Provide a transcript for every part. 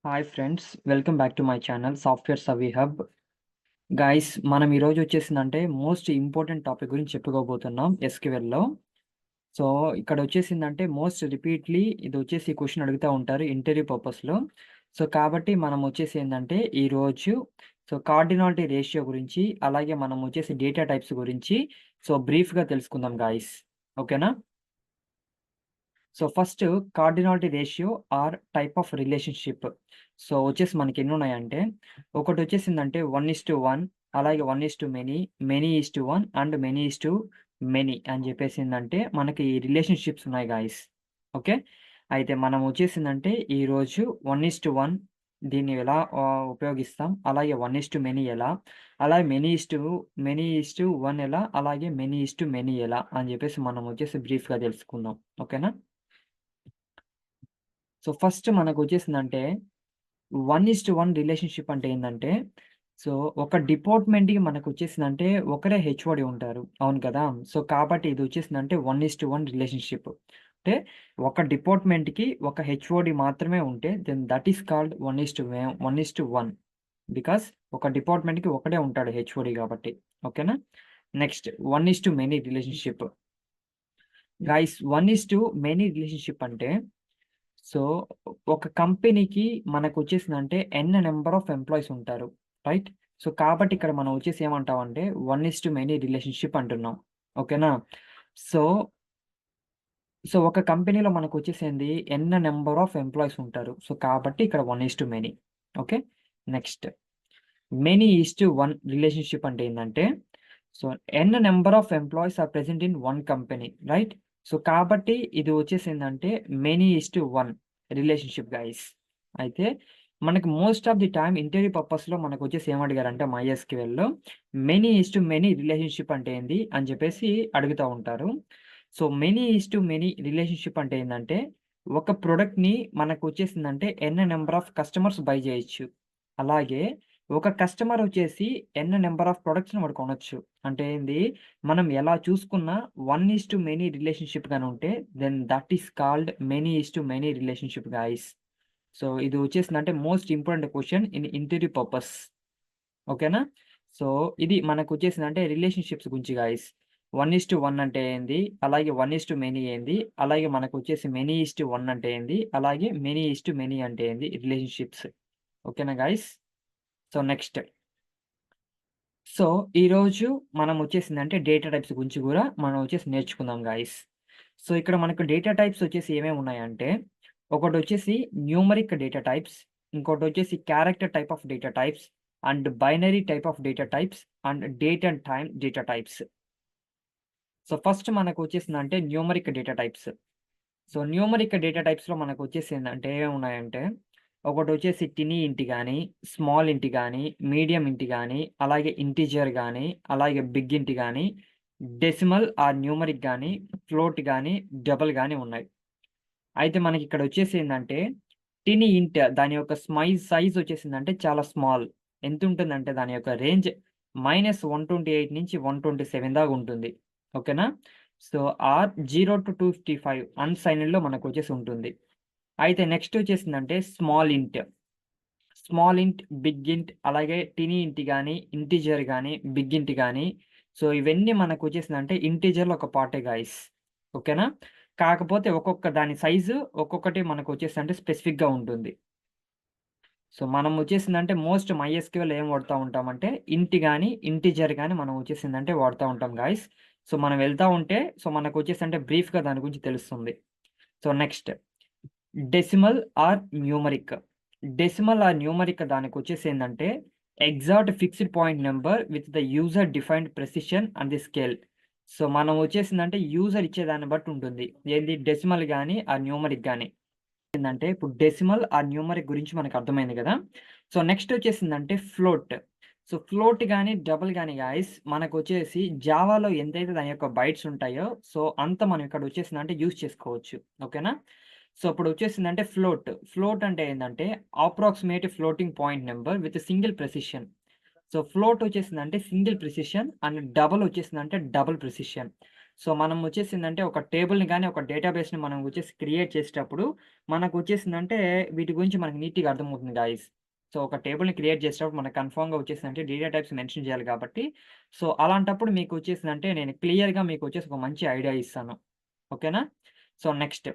Hi friends, welcome back to my channel software Savi hub. Guys, మనం ఈరోజు వచ్చేసిందంటే most important topic గురించి చెప్పుకోబోతున్నాం ఎస్క్యూఎల్లో. So ఇక్కడ వచ్చేసిందంటే most రిపీట్లీ ఇది వచ్చేసి క్వశ్చన్ అడుగుతూ ఉంటారు ఇంటర్వ్యూ పర్పస్లో. సో కాబట్టి మనం వచ్చేసి ఏంటంటే ఈరోజు కార్డినాలిటీ రేషియో గురించి, అలాగే మనం వచ్చేసి డేటా టైప్స్ గురించి బ్రీఫ్గా తెలుసుకుందాం గాయస్. ఓకేనా? So first, cardinality ratio or type of relationship. So వచ్చేసి మనకి ఎన్ని ఉన్నాయంటే, ఒకటి వచ్చేసిందంటే 1:1, అలాగే 1:many, many is to 1 and many is to many అని చెప్పేసిందంటే మనకి రిలేషన్షిప్స్ ఉన్నాయి గాయస్. ఓకే. అయితే మనం వచ్చేసిందంటే ఈరోజు 1:1 దీన్ని ఎలా ఉపయోగిస్తాం, అలాగే 1:many ఎలా, అలాగే మెనీ ఈస్ టు 1 ఎలా, అలాగే మెనీ ఈస్ టు మెనీ ఎలా అని చెప్పేసి మనం వచ్చేసి బ్రీఫ్గా తెలుసుకుందాం. ఓకేనా? సో ఫస్ట్ మనకొచ్చేసిందంటే 1:1 రిలేషన్‌షిప్ అంటే ఏందంటే, సో ఒక డిపార్ట్‌మెంట్‌కి మనకొచ్చేసిందంటే ఒకరే హెచ్ఓడి ఉంటారు. అవును కదా! సో కాబట్టి ఇదొచ్చేసిందంటే 1:1 రిలేషన్‌షిప్. అంటే ఒక డిపార్ట్‌మెంట్‌కి ఒక హెచ్ఓడి మాత్రమే ఉంటే then that is called 1:1. Because ఒక డిపార్ట్‌మెంట్‌కి ఒకడే ఉంటాడు హెచ్ఓడి కాబట్టి. ఓకేనా? Next 1:మెనీ relationship. గైస్, 1:మెనీ రిలేషన్‌షిప్ అంటే సో, ఒక కంపెనీకి మనకొచ్చేసిందంటే నంబర్ ఆఫ్ ఎంప్లాయీస్ ఉంటారు. రైట్? సో, కాబట్టి ఇక్కడ మనం వచ్చేసి ఏమంటామంటే 1:మెనీ రిలేషన్‌షిప్ అంటున్నాం. ఓకేనా? సో, ఒక కంపెనీలో మనకొచ్చేసేంది నంబర్ ఆఫ్ ఎంప్లాయీస్ ఉంటారు. సో, కాబట్టి ఇక్కడ many. Okay. Next, many is to 1 relationship అంటే ఏందంటే, so, number of employees are present in 1 company. Right? So, కాబట్టి ఇది వచ్చేసిందంటే many is to 1 relationship guys. అయితే మనకు most of the time interview పర్పస్‌లో మనకొచ్చేసి ఏమడిగారంటే మైఎస్‌క్యూఎల్‌లో many is to many relationship అంటే ఏంది అని చెప్పేసి అడుగుతా ఉంటారు. So, many is to many relationship అంటే ఏందంటే, ఒక ప్రొడక్ట్‌ని మనకొచ్చేసిందంటే నంబర్ ఆఫ్ కస్టమర్స్ బై చేయొచ్చు. అలాగే ఒక కస్టమర్ వచ్చేసి నంబర్ ఆఫ్ ప్రొడక్ట్స్‌ని వాడు కొనొచ్చు. అంటే ఏంది, మనం ఎలా చూసుకున్నా 1:మెనీ రిలేషన్‌షిప్ గాని ఉంటే then that is called many is to many relationship guys. So ఇది వచ్చేసిందంటే most important question in interview purpose. ఓకేనా? సో ఇది మనకొచ్చేసిందంటే రిలేషన్‌షిప్స్ గురించి గైస్. 1:1 అంటే ఏంది? అలాగే 1:మెనీ ఏంది? అలాగే మనకొచ్చేసి మెనీ ఈస్ టు 1 అంటే ఏంది? అలాగే మెనీ ఈస్ టు మెనీ అంటే ఏంది? రిలేషన్‌షిప్స్. ఓకేనా గైస్? So next. సో, ఈరోజు మనం వచ్చేసిందంటే డేటా టైప్స్ గురించి గూడా మనం వచ్చేసి నేర్చుకుందాం గాయ్స్. సో, ఇక్కడ మనకు డేటా టైప్స్ వచ్చేసి ఏమేమి ఉన్నాయంటే, ఒకటొచ్చేసి న్యూమరిక్ డేటా టైప్స్, ఇంకోటొచ్చేసి character type of data types, and binary type of data types, and date and time data types. So, first మనకొచ్చేసిందంటే numeric data types. So, numeric data టైప్స్‌లో మనకొచ్చేసిందంటే ఏమున్నాయంటే, ఒకటొచ్చేసి టినీ ఇంట్ గాని, స్మాల్ ఇంట్ గాని, medium ఇంట్ గాని, అలాగే ఇంటిజర్ గాని, అలాగే బిగ్ ఇంట్ గాని, డెసిమల్ ఆర్ న్యూమరిక్ గాని, ఫ్లోట్ గాని, డబుల్ గాని ఉన్నాయి. అయితే మనకిక్కడొచ్చేసేందంటే, టినీ ఇంట్ దాని యొక్క సైజ్ వచ్చేసిందంటే చాలా స్మాల్. ఎంతుంటుందంటే దాని యొక్క రేంజ్ -128 నుంచి 127 దాకా ఉంటుంది. ఓకేనా? సో, ఆర్ 0-255 అన్‌సైన్డ్‌లో మనకొచ్చేసి ఉంటుంది. అయితే నెక్స్ట్ వచ్చేసిందంటే స్మాల్ ఇంట్. స్మాల్ ఇంట్, బిగ్ ఇంట్, అలాగే టినీ ఇంట్ గాని, ఇంటిజర్ గాని, బిగ్ ఇంట్ గాని, సో ఇవన్నీ మనకొచ్చేసిందంటే ఇంటిజర్‌లో ఒక పార్టే గాయ్స్. ఓకేనా? కాకపోతే ఒక్కొక్క దాని సైజు ఒక్కొక్కటి మనకొచ్చేసంటే స్పెసిఫిక్‌గా ఉంటుంది. సో మనం వచ్చేసిందంటే మోస్ట్ మైఎస్‌క్యూఎల్ ఏం వాడుతా ఉంటామంటే ఇంట్ గాని, ఇంటిజర్ గాని మనం వచ్చేసిందంటే వాడుతా ఉంటాం గాయ్స్. సో మనం వెళ్తా ఉంటే మనకొచ్చేసంటే బ్రీఫ్‌గా దాని గురించి తెలుస్తుంది. So next, decimal or numeric. Decimal or numeric దానికొచ్చేసేందంటే exact fixed point number with the user defined precision and the scale. So మనం వచ్చేసిందంటే యూజర్ ఇచ్చే దాన్ని బట్టి ఉంటుంది. ఏంది డెసిమల్ గాని, ఆ న్యూమరిక్ గాని. ఏందంటే ఇప్పుడు డెసిమల్ ఆ న్యూమరిక్ గురించి మనకు అర్థమైంది గదా! సో నెక్స్ట్ వచ్చేసిందంటే ఫ్లోట్. సో ఫ్లోట్ గాని, డబుల్ గాని గాయ్స్ మనకొచ్చేసి జావాలో ఎంతైతే దాని యొక్క బైట్స్ ఉంటాయో సో అంత మనం ఇక్కడ వచ్చేసిందంటే యూజ్ చేసుకోవచ్చు. ఓకేనా? So ఇప్పుడొచ్చేసిందంటే float. ఫ్లోట్ అంటే ఏందంటే approximate floating point number with single precision. So float వచ్చేసిందంటే సింగిల్ ప్రిసిషన్ అండ్ డబుల్ వచ్చేసిందంటే డబుల్ ప్రిసిషన్. సో, మనం వచ్చేసిందంటే ఒక టేబుల్‌ని గాని, ఒక డేటాబేస్‌ని మనం వచ్చేసి క్రియేట్ చేసేటప్పుడు మనకొచ్చేసిందంటే వీటి గురించి మనకు నీట్‌గా అర్థమవుతుంది గాయ్స్. సో, ఒక టేబుల్‌ని క్రియేట్ చేసేటప్పుడు మనకు కన్ఫర్మ్‌గా వచ్చేసిందంటే డేటా టైప్స్ మెన్షన్ చేయాలి కాబట్టి, సో, అలాంటప్పుడు మీకొచ్చేసిందంటే నేను క్లియర్‌గా మీకొచ్చేసి ఒక మంచి ఐడియా ఇస్తాను. ఓకేనా? So, next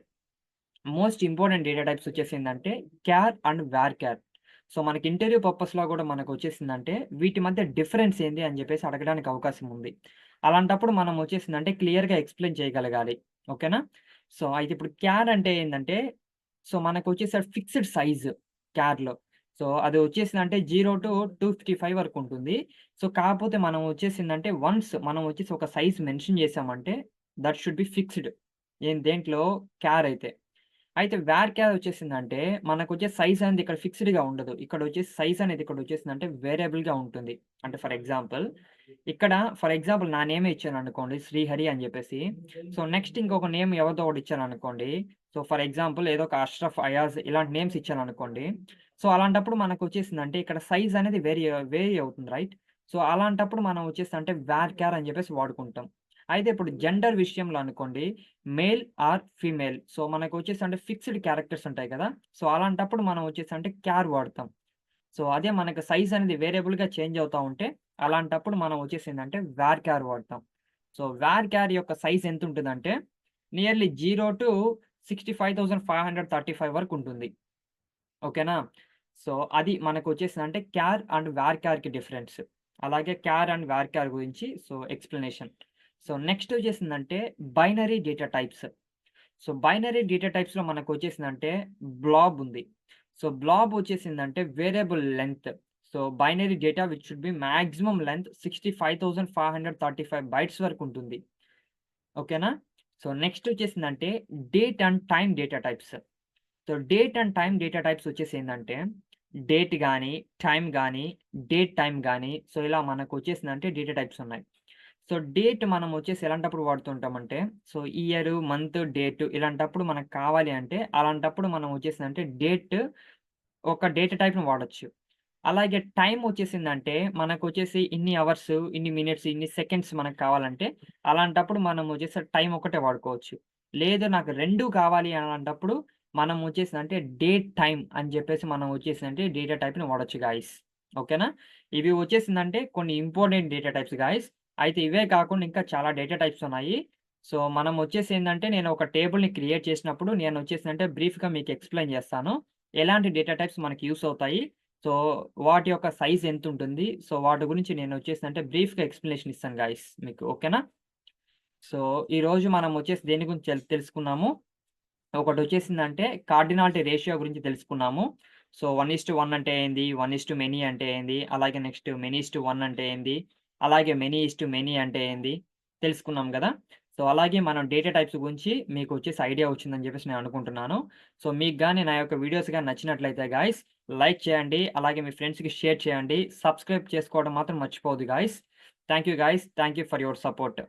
most important data types వచ్చేసిందంటే char and varchar. So, మనకి ఇంటర్వ్యూ పర్పస్‌లో గూడా మనకొచ్చేసిందంటే వీటి మధ్య డిఫరెన్స్ ఏంది అని జెప్పేసి అడగడానికి అవకాశం ఉంది. అలాంటప్పుడు మనం వచ్చేసిందంటే క్లియర్‌గా ఎక్స్‌ప్లెయిన్ చేయగలగాలి. ఓకేనా? సో, అయితే ఇప్పుడు క్యార్ అంటే ఏందంటే, సో, మనకొచ్చేసి ఫిక్స్‌డ్ సైజ్ క్యార్‌లో. సో, అది వచ్చేసిందంటే 0-255 వరకు ఉంటుంది. సో, కాకపోతే మనం వచ్చేసిందంటే వన్స్ మనం వచ్చేసి ఒక సైజ్ మెన్షన్ చేసామంటే దట్ షుడ్ బి ఫిక్స్‌డ్. దేంట్లో క్యార్ అయితే. అయితే వేర్ క్యార్ వచ్చేసిందంటే, మనకొచ్చే సైజ్ అనేది ఇక్కడ ఫిక్స్‌డ్‌గా ఉండదు. ఇక్కడొచ్చేసి సైజ్ అనేది ఇక్కడొచ్చేసిందంటే వేరియబుల్‌గా ఉంటుంది. అంటే ఫర్ ఎగ్జాంపుల్, ఇక్కడ ఫర్ ఎగ్జాంపుల్ నా నేమే ఇచ్చాననుకోండి శ్రీహరి అని జెప్పేసి. సో, నెక్స్ట్ ఇంకొక నేమ్ ఎవరిదో ఒకటి ఇచ్చాననుకోండి. సో, ఫర్ ఎగ్జాంపుల్ ఏదో ఒక అష్రఫ్, అయాజ్ ఇలాంటి నేమ్స్ ఇచ్చాననుకోండి. సో, అలాంటప్పుడు మనకొచ్చేసిందంటే ఇక్కడ సైజ్ అనేది వేరీ అవుతుంది రైట్? సో, అలాంటప్పుడు మనం వచ్చేసి వేర్ క్యార్ అని జెప్పేసి వాడుకుంటాం. అయితే ఇప్పుడు జెండర్ విషయంలో అనుకోండి మేల్ ఆర్ ఫీమేల్. సో, మనకొచ్చేసి ఫిక్స్‌డ్ క్యారెక్టర్స్ ఉంటాయి కదా! సో, అలాంటప్పుడు మనం వచ్చేసి క్యార్ వాడతాం. సో, అదే మనకు సైజ్ అనేది వేరియబుల్‌గా చేంజ్ అవుతా ఉంటే, అలాంటప్పుడు మనం వచ్చేసిందంటే వేర్ క్యార్ వాడతాం. సో, వేర్ క్యార్ యొక్క సైజ్ ఎంతుంటుందంటే నియర్లీ 0-65,535 వరకు ఉంటుంది. ఓకేనా? సో, అది మనకొచ్చేసిందంటే క్యార్ అండ్ వేర్ క్యార్‌కి డిఫరెన్స్. అలాగే క్యార్ అండ్ వేర్ క్యార్ గురించి సో, ఎక్స్‌ప్లనేషన్. సో, నెక్స్ట్ వచ్చేసిందంటే binary data types. So, binary data టైప్స్‌లో మనకొచ్చేసిందంటే బ్లాబ్ ఉంది. సో, బ్లాబ్ వచ్చేసిందంటే variable length. So, binary data which should be maximum length 65,535 bytes వరకుంటుంది. ఓకేనా? సో, నెక్స్ట్ వచ్చేసిందంటే date and time data types. So, date and time data types వచ్చేసేందంటే, date గాని, time గాని, డేట్ టైమ్ గాని, so, ఇలా మనకొచ్చేసిందంటే data types ఉన్నాయి. So, date మనం వచ్చేసి ఎలాంటప్పుడు వాడుతుంటామంటే, సో, ఇయరు, మంత్, డేట్ ఇలాంటప్పుడు మనకు కావాలి అంటే, అలాంటప్పుడు మనం వచ్చేసిందంటే డేట్ ఒక డేటా టైప్‌ని వాడొచ్చు. అలాగే టైమ్ వచ్చేసిందంటే, మనకొచ్చేసి ఇన్ని అవర్స్, ఇన్ని మినిట్స్, ఇన్ని సెకండ్స్ మనకు కావాలంటే, అలాంటప్పుడు మనం వచ్చేసి టైమ్ ఒక్కటే వాడుకోవచ్చు. లేదు నాకు 2 కావాలి అలాంటప్పుడు, మనం వచ్చేసిందంటే డేట్ టైమ్ అని జెప్పేసి మనం వచ్చేసిందంటే డేటా టైప్‌ని వాడొచ్చు గాయ్స్. ఓకేనా? ఇవి వచ్చేసిందంటే కొన్ని ఇంపార్టెంట్ డేటా టైప్స్ గాయ్స్. అయితే ఇవే కాకుండా ఇంకా చాలా డేటా టైప్స్ ఉన్నాయి. సో, మనం వచ్చేసేందంటే నేను ఒక టేబుల్‌ని క్రియేట్ చేసినప్పుడు నేనొచ్చేసిందంటే బ్రీఫ్‌గా మీకు ఎక్స్‌ప్లెయిన్ జేస్తాను. ఎలాంటి డేటా టైప్స్ మనకు యూజ్ అవుతాయి. సో, వాటి యొక్క సైజ్ ఎంతుంటుంది? సో, వాటి గురించి నేనొచ్చేసిందంటే బ్రీఫ్‌గా ఎక్స్‌ప్లనేషన్ ఇస్తాను గైస్ మీకు. ఓకేనా? సో, ఈరోజు మనం వచ్చేసి దేని గురించి తెలుసుకున్నాము. ఒకటొచ్చేసిందంటే కార్డినాలిటీ రేషియో గురించి తెలుసుకున్నాము. సో, 1:1 అంటే ఏంది? 1:మెనీ అంటే ఏంది? అలాగే నెక్స్ట్ మెనీ:1 అంటే ఏంది? అలాగే మెనీ:మెనీ అంటే ఏంది? తెలుసుకున్నాం గదా! సో, అలాగే మనం డేటా టైప్స్ గురించి మీకొచ్చేసి ఐడియా వచ్చిందని జెప్పేసి నేను అనుకుంటున్నాను. సో, మీకు గాని నా యొక్క వీడియోస్ గాని నచ్చినట్లయితే గాయ్స్ లైక్ చేయండి. అలాగే మీ ఫ్రెండ్స్‌కి షేర్ చేయండి. సబ్స్క్రైబ్ చేసుకోవడం మాత్రం మర్చిపోవద్దు guys. Thank you guys. Thank you for your support.